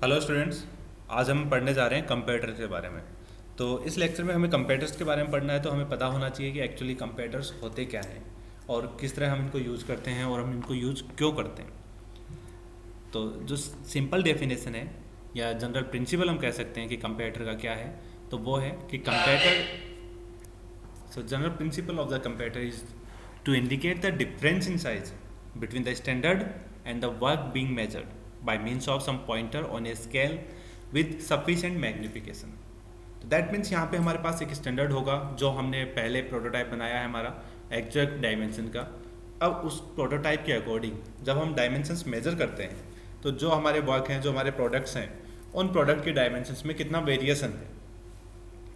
Hello students. आज हम पढ़ने जा रहे हैं कंपेटर के बारे में। तो इस लेक्चर में हमें कंपेटर्स के बारे में पढ़ना है, तो हमें पता होना चाहिए कि एक्चुअली कंपेटर्स होते क्या हैं और किस तरह हम इनको यूज़ करते हैं और हम इनको यूज़ क्यों करते हैं। तो जो सिंपल डेफिनेशन है या जनरल प्रिंसिपल हम कह सकते हैं कि कंपेटर का क्या है, तो वो है कि comparator general principle of the comparator is to indicate the difference in size between the standard and the work being measured by means of some pointer on a scale with sufficient magnification। तो that means यहाँ पे हमारे पास एक standard होगा जो हमने पहले prototype बनाया है हमारा एग्जैक्ट डायमेंशन का। अब उस प्रोटोटाइप के अकॉर्डिंग जब हम डायमेंशंस मेजर करते हैं तो जो हमारे वर्क हैं, जो हमारे प्रोडक्ट्स हैं, उन प्रोडक्ट के डायमेंशंस में कितना वेरिएशन है,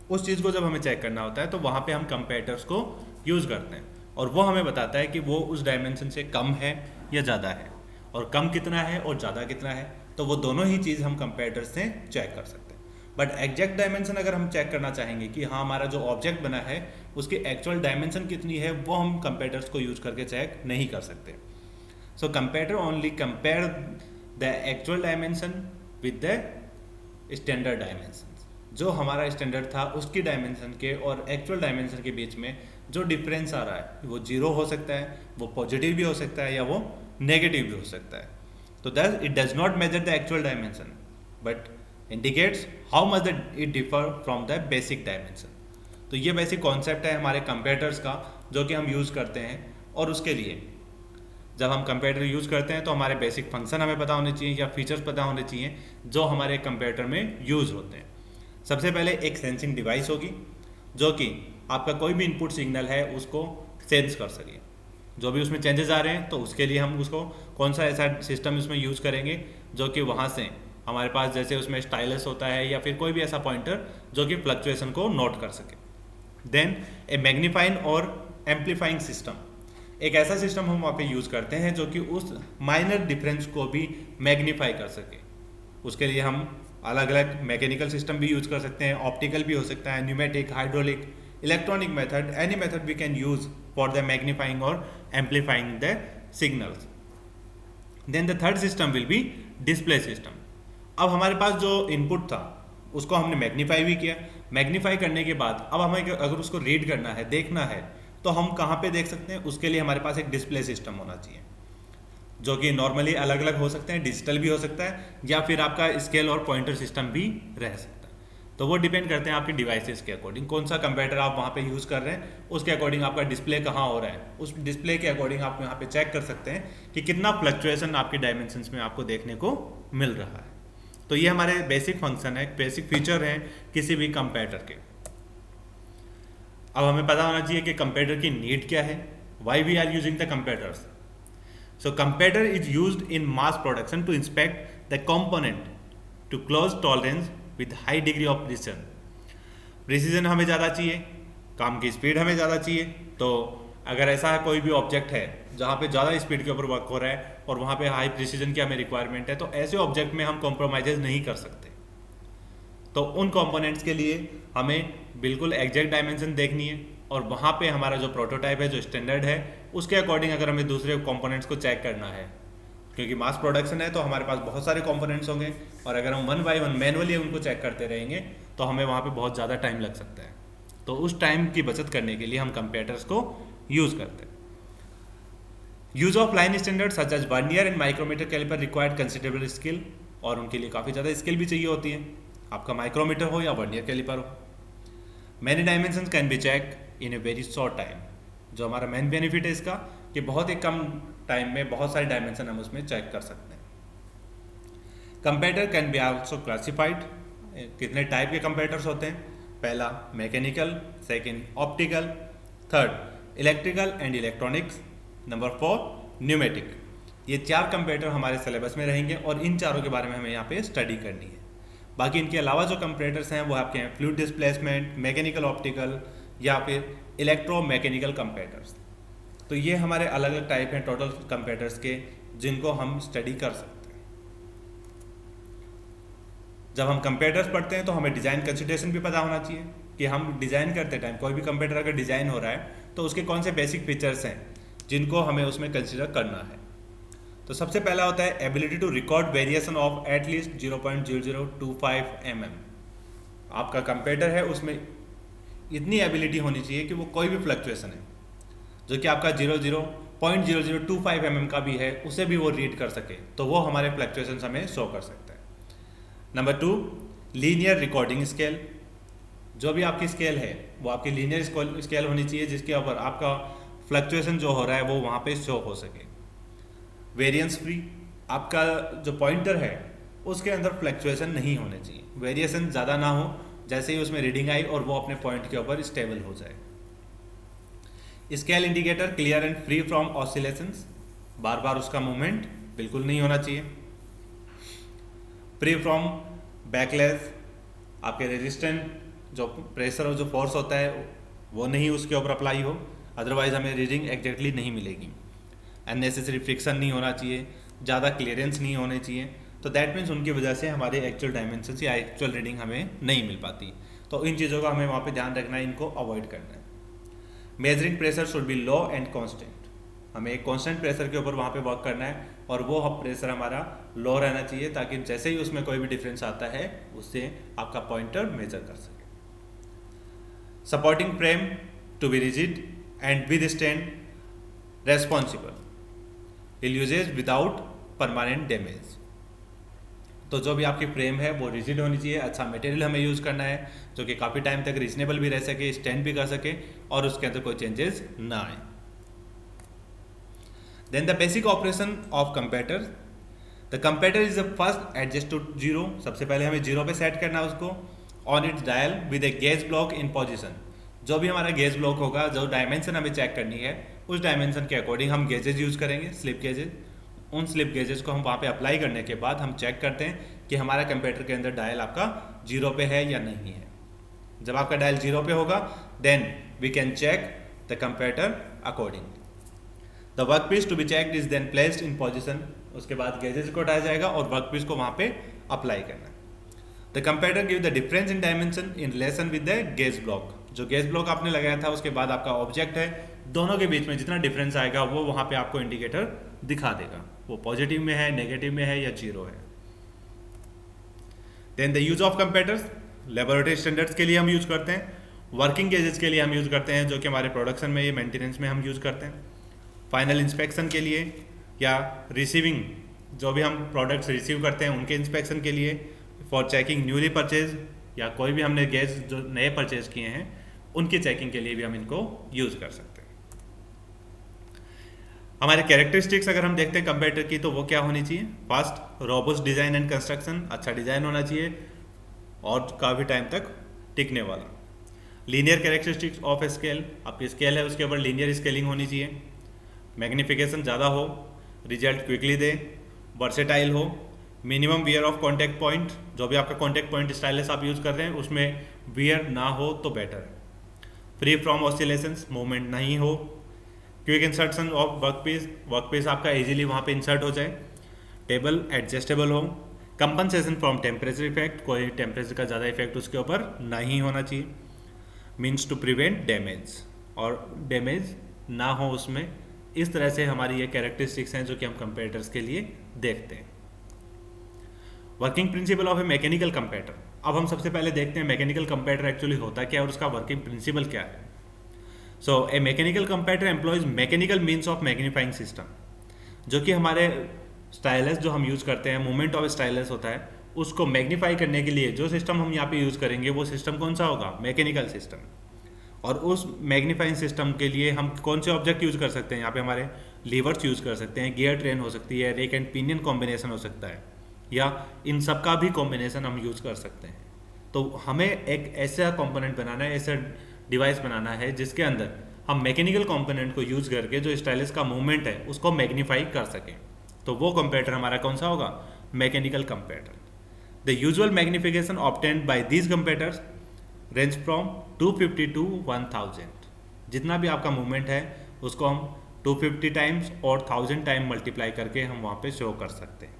उस चीज़ को जब हमें चेक करना होता है तो वहाँ पे हम कंपेटर्स को यूज़ करते हैं और वो हमें बताता है कि वो उस डायमेंशन से कम है या ज़्यादा है, और कम कितना है और ज़्यादा कितना है, तो वो दोनों ही चीज़ हम कंपेटर से चेक कर सकते हैं। बट एग्जैक्ट डायमेंशन अगर हम चेक करना चाहेंगे कि हाँ हमारा जो ऑब्जेक्ट बना है उसकी एक्चुअल डायमेंशन कितनी है, वो हम कंपेटर्स को यूज़ करके चेक नहीं कर सकते। So comparator only compare the actual dimension with the standard dimension. जो हमारा स्टैंडर्ड था उसकी डायमेंशन के और एक्चुअल डायमेंशन के बीच में जो डिफरेंस आ रहा है वो जीरो हो सकता है, वो पॉजिटिव भी हो सकता है या वो नेगेटिव भी हो सकता है। तो that it does not measure the actual dimension but indicates how much it differ from the basic dimension. तो ये बेसिक कॉन्सेप्ट है हमारे कंपेटर्स का जो कि हम यूज़ करते हैं, और उसके लिए जब हम कंपेटर यूज़ करते हैं तो हमारे बेसिक फंक्शन हमें पता होने चाहिए या फीचर्स पता होने चाहिए जो हमारे कंपेटर में यूज़ होते हैं। सबसे पहले एक सेंसिंग डिवाइस होगी जो कि आपका कोई भी इनपुट सिग्नल है उसको सेंस कर सके। जो भी उसमें चेंजेस आ रहे हैं तो उसके लिए हम उसको कौन सा ऐसा सिस्टम उसमें यूज़ करेंगे जो कि वहाँ से हमारे पास जैसे उसमें स्टाइलस होता है या फिर कोई भी ऐसा पॉइंटर जो कि फ्लक्चुएशन को नोट कर सके। देन ए मैग्नीफाइंग और एम्पलीफाइंग सिस्टम, एक ऐसा सिस्टम हम वहाँ पे यूज़ करते हैं जो कि उस माइनर डिफरेंस को भी मैग्नीफाई कर सके। उसके लिए हम अलग अलग मैकेनिकल सिस्टम भी यूज़ कर सकते हैं, ऑप्टिकल भी हो सकता है, pneumatic, hydraulic, electronic method, any method we can use for the magnifying और amplifying the signals. Then the third system will be display system. अब हमारे पास जो इनपुट था उसको हमने मैग्नीफाई भी किया। मैग्नीफाई करने के बाद अब हमें अगर उसको रीड करना है, देखना है, तो हम कहाँ पे देख सकते हैं? उसके लिए हमारे पास एक डिस्प्ले सिस्टम होना चाहिए जो कि नॉर्मली अलग अलग हो सकते हैं, डिजिटल भी हो सकता है या फिर आपका स्केल और पॉइंटर सिस्टम भी रह सकता है। तो वो डिपेंड करते हैं आपके डिवाइसेस के अकॉर्डिंग, कौन सा कंपेटर आप वहाँ पे यूज़ कर रहे हैं उसके अकॉर्डिंग आपका डिस्प्ले कहाँ हो रहा है, उस डिस्प्ले के अकॉर्डिंग आप यहाँ पे चेक कर सकते हैं कि कितना फ्लक्चुएशन आपके डायमेंशंस में आपको देखने को मिल रहा है। तो ये हमारे बेसिक फंक्शन है, बेसिक फीचर हैं किसी भी कंपेटर के। अब हमें पता होना चाहिए कि कंपेटर की नीड क्या है, why we are using the comparators. So comparator is used in mass production to inspect the component to close tolerance with high degree of precision। Precision हमें ज़्यादा चाहिए, काम की स्पीड हमें ज़्यादा चाहिए। तो अगर ऐसा है कोई भी ऑब्जेक्ट है जहाँ पे ज़्यादा स्पीड के ऊपर वर्क हो रहा है और वहाँ पे हाई प्रिसीजन की हमें रिक्वायरमेंट है, तो ऐसे ऑब्जेक्ट में हम कॉम्प्रोमाइज़ नहीं कर सकते। तो उन कंपोनेंट्स के लिए हमें बिल्कुल एग्जैक्ट डायमेंशन देखनी है, और वहाँ पे हमारा जो प्रोटोटाइप है, जो स्टैंडर्ड है, उसके अकॉर्डिंग अगर हमें दूसरे कंपोनेंट्स को चेक करना है, क्योंकि मास प्रोडक्शन है तो हमारे पास बहुत सारे कंपोनेंट्स होंगे, और अगर हम वन बाय वन मैनुअली उनको चेक करते रहेंगे तो हमें वहाँ पे बहुत ज़्यादा टाइम लग सकता है। तो उस टाइम की बचत करने के लिए हम कंपेटर्स को यूज़ करते हैं। Use of line standard such as vernier and micrometer caliper required considerable skill, और उनके लिए काफ़ी ज़्यादा स्किल भी चाहिए होती है, आपका माइक्रोमीटर हो या वर्नियर कैलिपर हो। Many dimension can be check in a very short time. जो हमारा मेन बेनिफिट है इसका कि बहुत ही कम टाइम में बहुत सारे डायमेंशन हम उसमें चेक कर सकते हैं। कंपेटर कैन बी आल्सो क्लासिफाइड। कितने टाइप के कंपेटर्स होते हैं? पहला mechanical, second optical, third electrical and electronics, number 4 pneumatic. ये 4 कंपेटर हमारे सिलेबस में रहेंगे और इन चारों के बारे में हमें यहाँ पे स्टडी करनी है। बाकी इनके अलावा जो कंपेटर्स हैं वो आपके हैं फ्लूइड डिस्प्लेसमेंट, मैकेनिकल ऑप्टिकल या फिर इलेक्ट्रो मैकेनिकल कंपेटर्स। तो ये हमारे अलग अलग टाइप हैं टोटल कंपेटर्स के जिनको हम स्टडी कर सकते हैं। जब हम कंपेटर्स पढ़ते हैं तो हमें डिज़ाइन कंसिडरेशन भी पता होना चाहिए कि हम डिज़ाइन करते टाइम कोई भी कंपेटर अगर डिज़ाइन हो रहा है तो उसके कौन से बेसिक फीचर्स हैं जिनको हमें उसमें कंसिडर करना है। तो सबसे पहला होता है ability to record variation of at least 0.0025 mm। आपका कंपेटर है उसमें इतनी एबिलिटी होनी चाहिए कि वो कोई भी फ्लक्चुएशन है जो कि आपका 0.0025 mm का भी है उसे भी वो रीड कर सके, तो वो हमारे फ्लक्चुएशन हमें शो कर सकता है। Number 2, linear recording scale. जो भी आपकी स्केल है वो आपकी लीनियर स्केल होनी चाहिए जिसके ऊपर आपका फ्लक्चुएशन जो हो रहा है वो वहाँ पे शो हो सके। वेरिएंस फ्री, आपका जो पॉइंटर है उसके अंदर फ्लक्चुएशन नहीं होने चाहिए, वेरिएशन ज़्यादा ना हो, जैसे ही उसमें रीडिंग आई और वो अपने पॉइंट के ऊपर स्टेबल हो जाए। Scale indicator clear and free from oscillations, बार बार उसका मूवमेंट बिल्कुल नहीं होना चाहिए। फ्री फ्रॉम बैकलेस, आपके रेजिस्टेंट जो प्रेशर और जो फोर्स होता है वो नहीं उसके ऊपर अप्लाई हो, अदरवाइज हमें रीडिंग एग्जैक्टली नहीं मिलेगी। अननेसेसरी फ्रिक्शन नहीं होना चाहिए, ज़्यादा क्लियरेंस नहीं होने चाहिए, तो दैट मीन्स उनकी वजह से हमारे एक्चुअल डायमेंशंस या एक्चुअल रीडिंग हमें नहीं मिल पाती। तो इन चीज़ों का हमें वहाँ पे ध्यान रखना है, इनको अवॉइड करना है। Measuring pressure should be low and constant, हमें एक कांस्टेंट प्रेशर के ऊपर वहाँ पे वर्क करना है और वो प्रेशर हमारा लो रहना चाहिए ताकि जैसे ही उसमें कोई भी डिफरेंस आता है उससे आपका पॉइंटर मेजर कर सके। Supporting frame to be rigid and withstand responsible usages without permanent damage. तो जो भी आपकी फ्रेम है वो रिजिड होनी चाहिए, अच्छा मटेरियल हमें यूज़ करना है जो कि काफ़ी टाइम तक रीजनेबल भी रह सके, स्टैंड भी कर सके और उसके अंदर कोई चेंजेस ना आए। Then the basic operation of comparator, the comparator is the first adjust to zero, सबसे पहले हमें जीरो पे सेट करना है उसको, on its dial with a gauge block in position. जो भी हमारा गेज ब्लॉक होगा, जो डायमेंशन हमें चेक करनी है उस डायमेंशन के अकॉर्डिंग हम गेजेज यूज़ करेंगे, स्लिप गेजेज। उन स्लिप गेजेस को हम वहाँ पे अप्लाई करने के बाद हम चेक करते हैं कि हमारा कंप्यूटर के अंदर डायल आपका जीरो पे है या नहीं है। जब आपका डायल जीरो पे होगा then we can check the computer according. The work piece to be checked is then placed in position, उसके बाद गेजेस को उठाया जाएगा और वर्क पीस को वहाँ पे अप्लाई करना है। The computer give the difference in dimension in relation with the gauge block, जो गेज ब्लॉक आपने लगाया था उसके बाद आपका ऑब्जेक्ट है, दोनों के बीच में जितना डिफरेंस आएगा वो वहाँ पे आपको इंडिकेटर दिखा देगा, वो पॉजिटिव में है, नेगेटिव में है या जीरो है। Then the use of comparators, laboratory standards के लिए हम यूज करते हैं, वर्किंग गेजेस के लिए हम यूज करते हैं जो कि हमारे प्रोडक्शन में या मेंटेनेंस में हम यूज करते हैं, फाइनल इंस्पेक्शन के लिए या रिसीविंग, जो भी हम प्रोडक्ट्स रिसीव करते हैं उनके इंस्पेक्शन के लिए, फॉर चेकिंग न्यूली परचेज या कोई भी हमने गैस जो नए परचेज किए हैं उनकी चेकिंग के लिए भी हम इनको यूज कर सकते हैं। हमारे कैरेक्टरिस्टिक्स अगर हम देखते हैं कंप्यूटर की तो वो क्या होनी चाहिए, fast robust design and construction, अच्छा डिज़ाइन होना चाहिए और काफ़ी टाइम तक टिकने वाला। लीनियर कैरेक्टरिस्टिक्स ऑफ स्केल, आपकी स्केल है उसके ऊपर लीनियर स्केलिंग होनी चाहिए, मैग्निफिकेशन ज़्यादा हो, रिजल्ट क्विकली दे, वर्सेटाइल हो, minimum wear off contact point, जो भी आपका कॉन्टैक्ट पॉइंट स्टाइलस आप यूज़ कर रहे हैं उसमें वियर ना हो तो बेटर है, फ्री फ्रॉम ऑसिलेशंस, मूवमेंट नहीं हो, quick insertion of work piece आपका इजीली वहाँ पे इंसर्ट हो जाए, टेबल एडजस्टेबल हो, कंपनसेशन फ्रॉम टेम्परेचर इफेक्ट, कोई टेम्परेचर का ज़्यादा इफेक्ट उसके ऊपर नहीं होना चाहिए, मीन्स टू प्रिवेंट डैमेज, और डैमेज ना हो उसमें। इस तरह से हमारी ये कैरेक्टरिस्टिक्स हैं जो कि हम कंपेटर्स के लिए देखते हैं। Working principle of A mechanical कंपेटर, अब हम सबसे पहले देखते हैं मैकेनिकल कंपेटर एक्चुअली होता क्या है और उसका वर्किंग प्रिंसिपल क्या है। So a mechanical comparator employs mechanical means of magnifying system, जो कि हमारे स्टाइलस जो हम यूज़ करते हैं, मूवमेंट ऑफ स्टाइलस होता है, उसको मैग्नीफाई करने के लिए जो सिस्टम हम यहाँ पे यूज़ करेंगे वो सिस्टम कौन सा होगा, मैकेनिकल सिस्टम। और उस मैग्नीफाइंग सिस्टम के लिए हम कौन से ऑब्जेक्ट यूज़ कर सकते हैं, यहाँ पे हमारे लीवर्स यूज़ कर सकते हैं, गियर ट्रेन हो सकती है, रेक एंड पिनियन कॉम्बिनेशन हो सकता है, या इन सब का भी कॉम्बिनेशन हम यूज़ कर सकते हैं। तो हमें एक ऐसा कंपोनेंट बनाना है, ऐसा डिवाइस बनाना है जिसके अंदर हम मैकेनिकल कंपोनेंट को यूज़ करके जो स्टाइलस का मूवमेंट है उसको मैग्नीफाई कर सकें। तो वो कंपेटर हमारा कौन सा होगा, mechanical comparator. The usual magnification obtained by these comparators range from 250 to 1000। जितना भी आपका मूवमेंट है उसको हम 250 टाइम्स और 1000 टाइम मल्टीप्लाई करके हम वहाँ पे शो कर सकते हैं।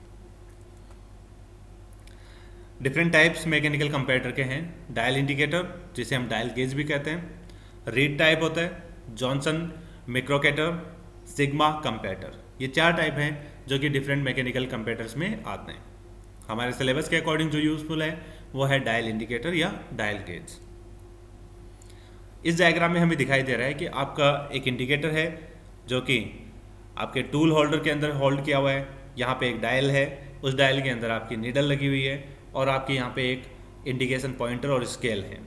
डिफरेंट टाइप्स मैकेनिकल कंपेटर के हैं, डायल इंडिकेटर जिसे हम डायल गेज भी कहते हैं, रीड टाइप होता है, जॉनसन मिक्रोकेटर, सिग्मा कंपेटर, ये 4 टाइप हैं जो कि डिफरेंट मैकेनिकल कंपेटर्स में आते हैं। हमारे सिलेबस के अकॉर्डिंग जो यूज़फुल है वो है डायल इंडिकेटर या डायल गेज। इस डायग्राम में हमें दिखाई दे रहा है कि आपका एक इंडिकेटर है जो कि आपके टूल होल्डर के अंदर होल्ड किया हुआ है। यहाँ पे एक डायल है, उस डायल के अंदर आपकी नीडल लगी हुई है और आपके यहाँ पे एक इंडिकेशन पॉइंटर और स्केल है।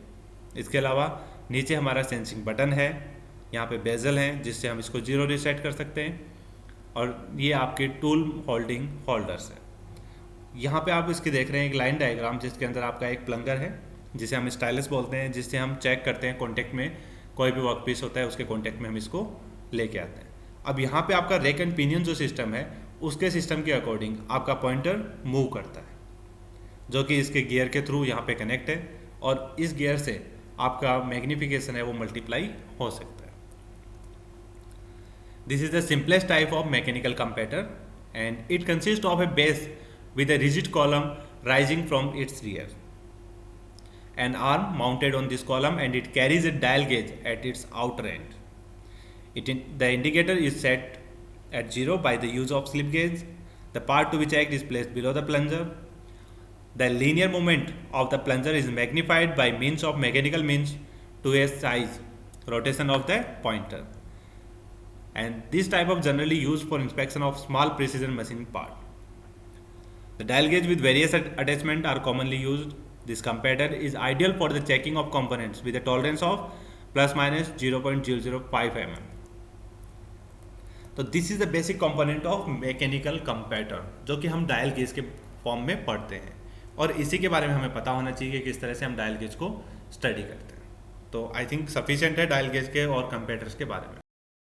इसके अलावा नीचे हमारा सेंसिंग बटन है, यहाँ पे बेजल है जिससे हम इसको 0 रीसेट कर सकते हैं, और ये आपके टूल होल्डिंग होल्डर्स है। यहाँ पे आप इसके देख रहे हैं एक लाइन डायग्राम जिसके अंदर आपका एक प्लंगर है जिसे हम स्टाइलस बोलते हैं, जिससे हम चेक करते हैं कॉन्टेक्ट में कोई भी वर्क पीस होता है उसके कॉन्टेक्ट में हम इसको लेके आते हैं। अब यहाँ पे आपका रेक एंड पिनियन जो सिस्टम है उसके सिस्टम के अकॉर्डिंग आपका पॉइंटर मूव करता है, जो कि इसके गियर के थ्रू यहाँ पे कनेक्ट है, और इस गियर से आपका मैग्निफिकेशन है वो मल्टीप्लाई हो सकता है। This is the simplest type of mechanical कंपेटर and it consist of A base with a rigid column rising from its rear. An arm mounted on this column and it carries a dial gauge at its outer end. The indicator is set at 0 by the use of slip gauge. The part to be checked is placed below the plunger. The linear movement of the plunger is magnified by means of mechanical means to a size rotation of the pointer. And this type of generally used for inspection of small precision machining part. The dial gauge with various attachments are commonly used. This comparator is ideal for the checking of components with a tolerance of plus minus 0.005 mm. तो this is the basic component of mechanical कंपेटर जो कि हम dial gauge के form में पढ़ते हैं, और इसी के बारे में हमें पता होना चाहिए कि किस तरह से हम डायल गेज को स्टडी करते हैं। तो आई थिंक सफिशिएंट है डायल गेज के और कंपेटर्स के बारे में।